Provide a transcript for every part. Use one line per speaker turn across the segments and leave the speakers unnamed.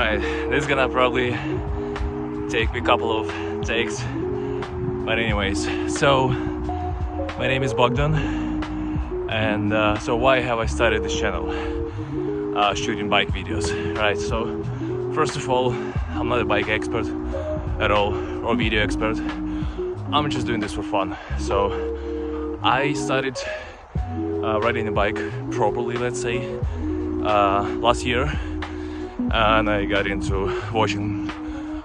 Alright, this is gonna probably take me a couple of takes, but anyways, so my name is Bogdan, and so why have I started this channel? Shooting bike videos, right? So first of all, I'm not a bike expert at all, or video expert. I'm just doing this for fun. So I started riding a bike properly, let's say, last year, and I got into watching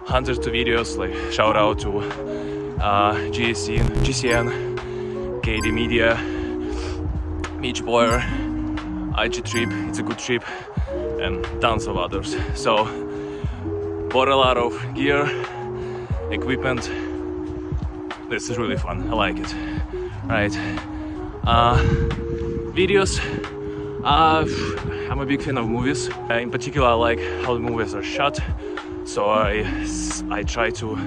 hundreds of videos. Like, shout out to GCN, KD Media, Mitch Boyer, IG Trip, It's a Good Trip, and tons of others. So bought a lot of gear, equipment. This is really fun, I like it, right? Videos, I'm a big fan of movies. In particular, I like how the movies are shot, so I try to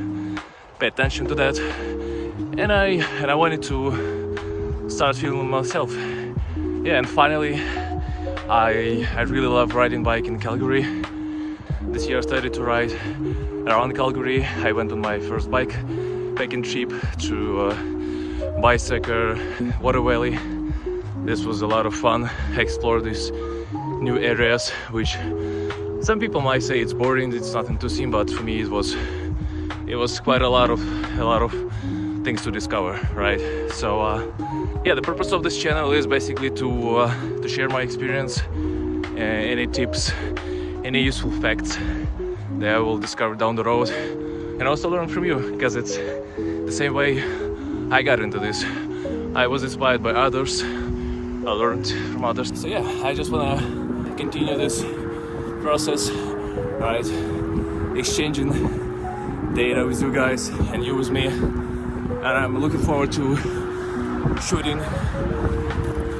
pay attention to that, and I wanted to start filming myself. Yeah, and finally I really love riding bike in Calgary. This year I started to ride around Calgary. I went on my first bikepacking trip to Bicycle Water Valley. This was a lot of fun. I explored these new areas, which some people might say it's boring, it's nothing to see, but for me it was quite a lot of things to discover, right? So yeah, the purpose of this channel is basically to share my experience, any tips, any useful facts that I will discover down the road, and also learn from you, because it's the same way I got into this. I was inspired by others, I learned from others. So yeah, I just wanna continue this process, right? Exchanging data with you guys and you with me, and I'm looking forward to shooting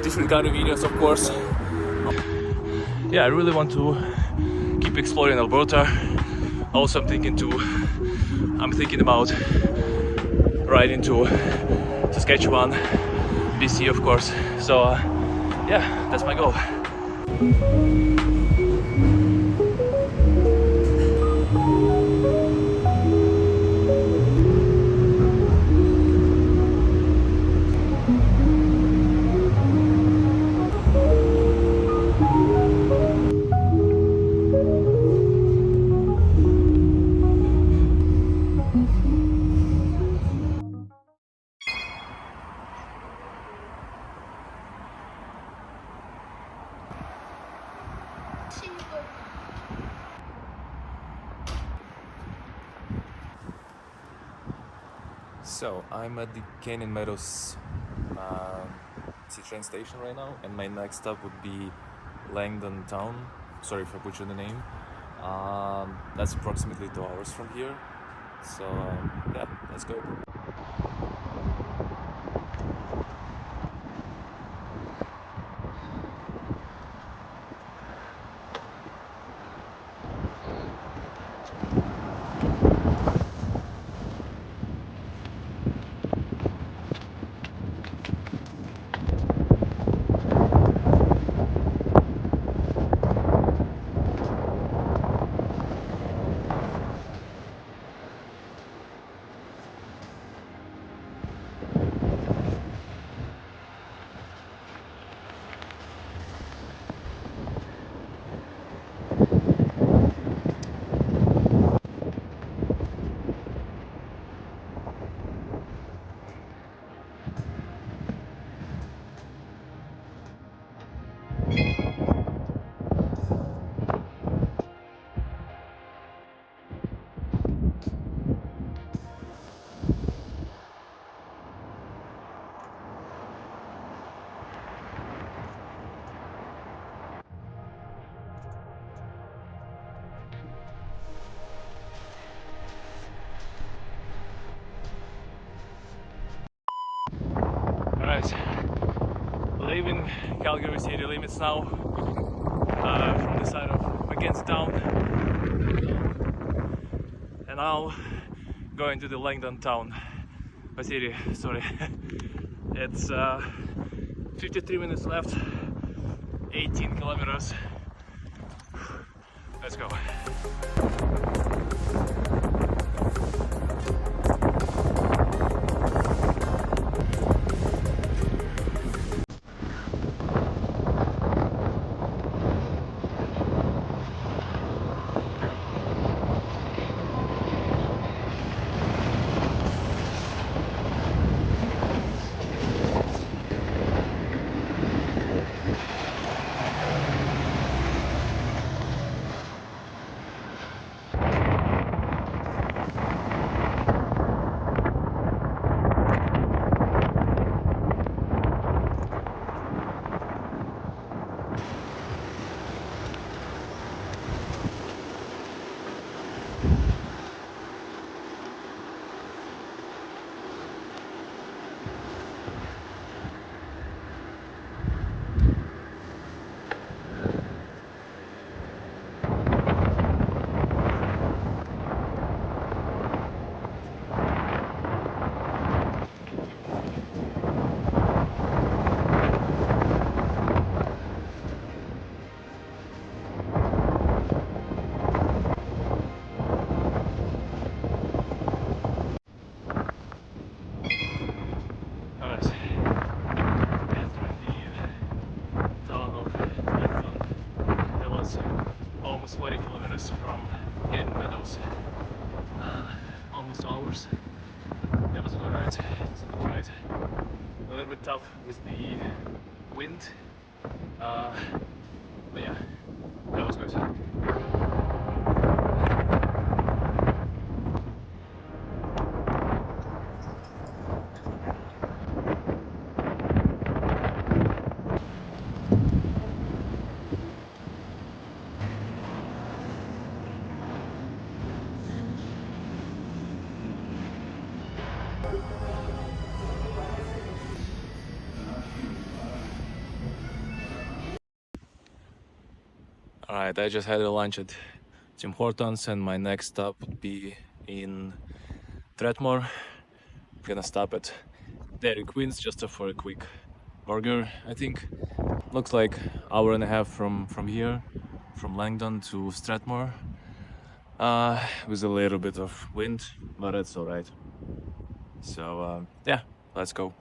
different kind of videos, of course. Yeah, I really want to keep exploring Alberta. Also, I'm thinking about riding to Saskatchewan, BC, of course. So yeah, that's my goal. So I'm at the Meadows Ctrain station right now, and my next stop would be Langdon Town. Sorry if I butchered the name. That's approximately 2 hours from here. So yeah, let's go. Leaving Calgary city limits now, from the side of McKenzie Town, and now going to the Langdon town, city, sorry. It's 53 minutes left, 18 kilometers. Let's go. Almost 40 kilometers from here in Meadows. Almost 2 hours. That was a good ride. It's a good ride. A little bit tough with the wind. But yeah, that was good. Alright, I just had a lunch at Tim Hortons and my next stop would be in Strathmore. I'm gonna stop at Dairy Queen's just for a quick burger. I think looks like hour and a half from here, from Langdon to Strathmore. With a little bit of wind, but it's alright. So yeah, let's go.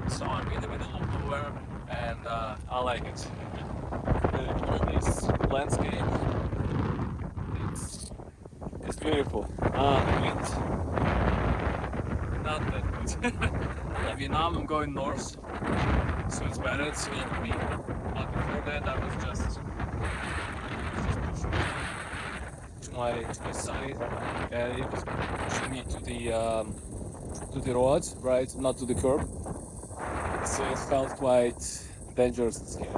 So I'm in the middle of nowhere and I like it. This landscape, it's beautiful. Wind, not that good. I mean, now I'm going north, so it's better, it's still for me. But before that I was just to my side, and it was pushing me to the road, right, not to the curb. So it felt quite dangerous and scary.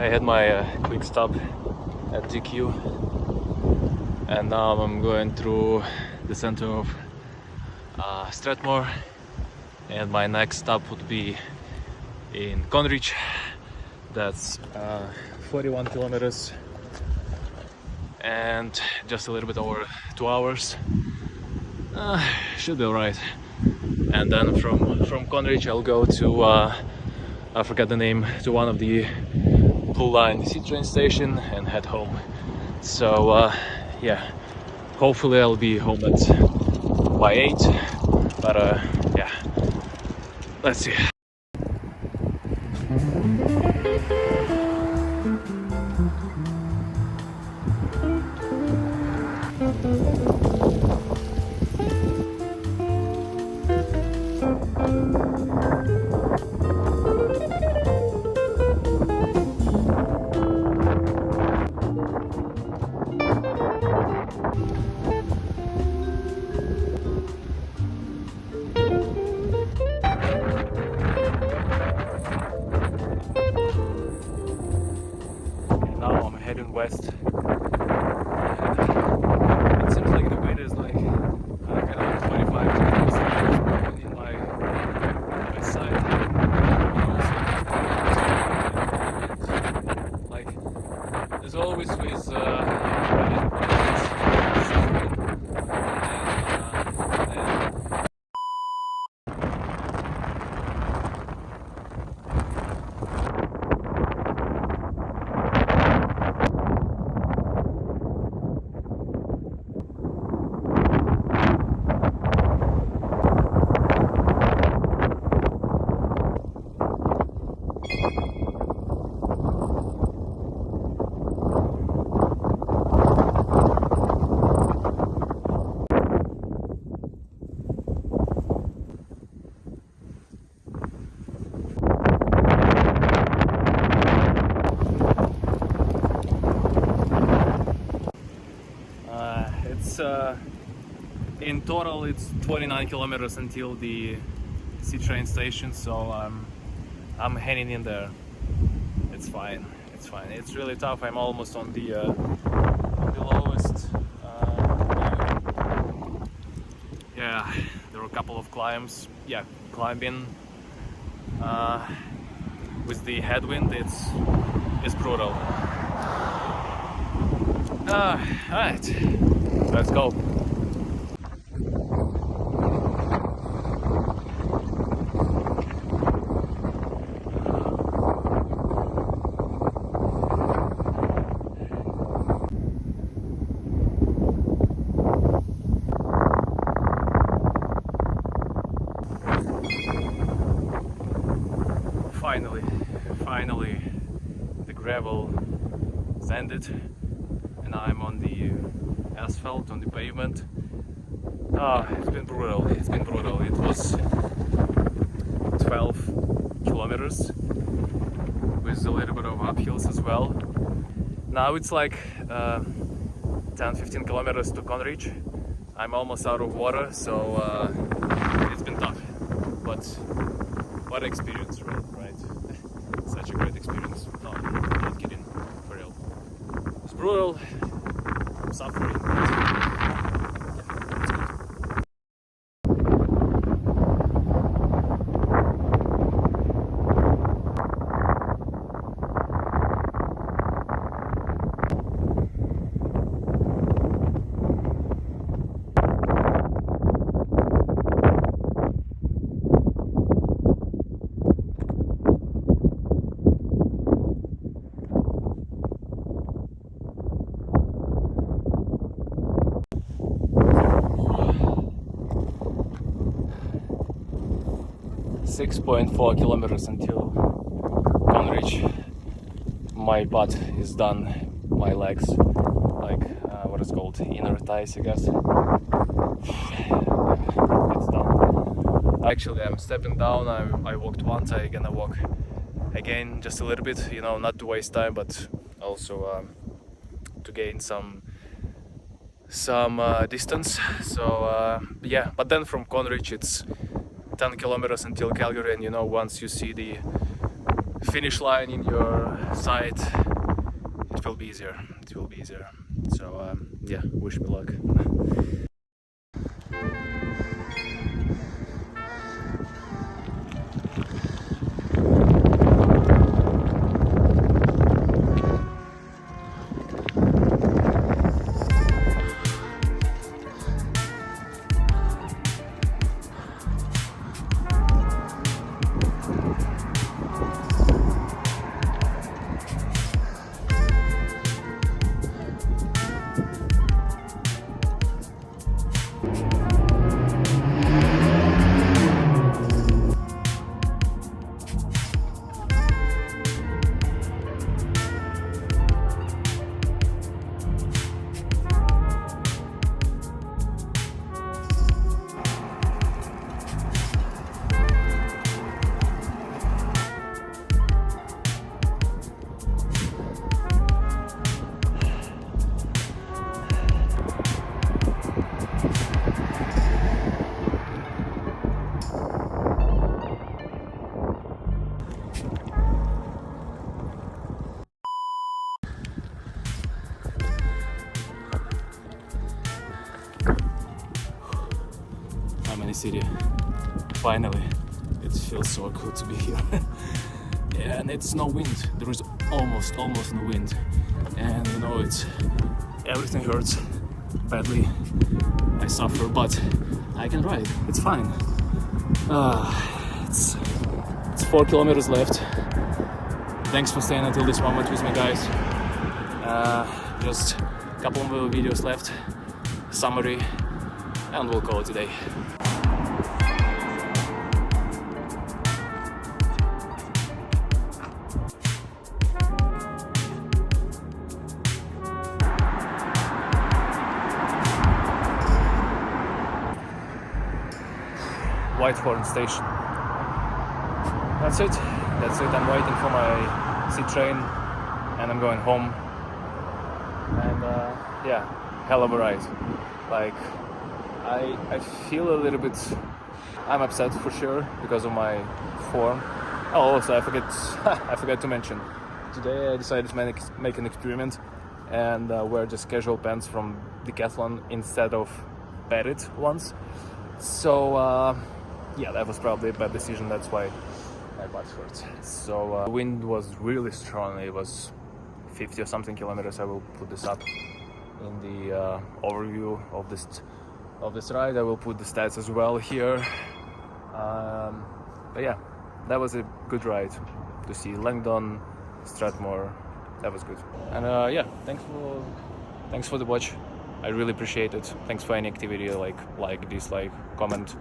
had my quick stop at DQ, and now I'm going through the center of Strathmore, and my next stop would be in Conrich. That's 41 kilometers and just a little bit over 2 hours. Should be alright. And then from Conrich I'll go to I forgot the name, to one of the Blue Line Ctrain station and head home. So yeah, hopefully I'll be home by 8, but yeah, let's see. Now I'm heading west. It seems like the wind is like kind of 25 degrees in my side. Like there's always with in total it's 29 kilometers until the Ctrain station, so I'm heading in there. It's fine. It's really tough. I'm almost on the lowest. Yeah, there are a couple of climbs. Yeah, climbing with the headwind, it's brutal. Alright, let's go. Finally, the gravel is ended, and I'm on the asphalt, on the pavement. It's been brutal. It was 12 kilometers with a little bit of uphills as well. Now it's like 10-15 kilometers to Conrich. I'm almost out of water, so it's been tough. But what experience, right? Such a great experience. No, I'm not kidding, for real. It's brutal. I'm suffering. It's 6.4 kilometers until Conrich. My butt is done. My legs, like what is called inner thighs, I guess. It's done. Actually, I'm stepping down. I walked once. I'm gonna walk again, just a little bit. You know, not to waste time, but also to gain some distance. So yeah. But then from Conrich, it's 10 kilometers until Calgary, and you know, once you see the finish line in your sight, it will be easier. It will be easier. So yeah, wish me luck. I'm in the city. Finally, it feels so good to be here. Yeah, and it's no wind. There is almost no wind, and you know everything hurts badly. I suffer, but I can ride. It's fine. It's 4 kilometers left. Thanks for staying until this moment with me, guys. Just a couple more videos left. Summary, and we'll call it a day. Whitehorn station. That's it. I'm waiting for my Ctrain and I'm going home. And yeah, hell of a ride. Like I feel a little bit. I'm upset for sure because of my form. Oh, also I forgot to mention. Today I decided to make an experiment and wear just casual pants from Decathlon instead of padded ones. So yeah, that was probably a bad decision. That's why my butt hurts. So the wind was really strong. It was 50 or something kilometers. I will put this up in the overview of this ride. I will put the stats as well here. But yeah, that was a good ride to see Langdon, Strathmore. That was good. And yeah, thanks for the watch. I really appreciate it. Thanks for any activity, like, dislike, comment.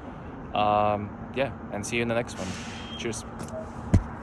Yeah, and see you in the next one. Cheers.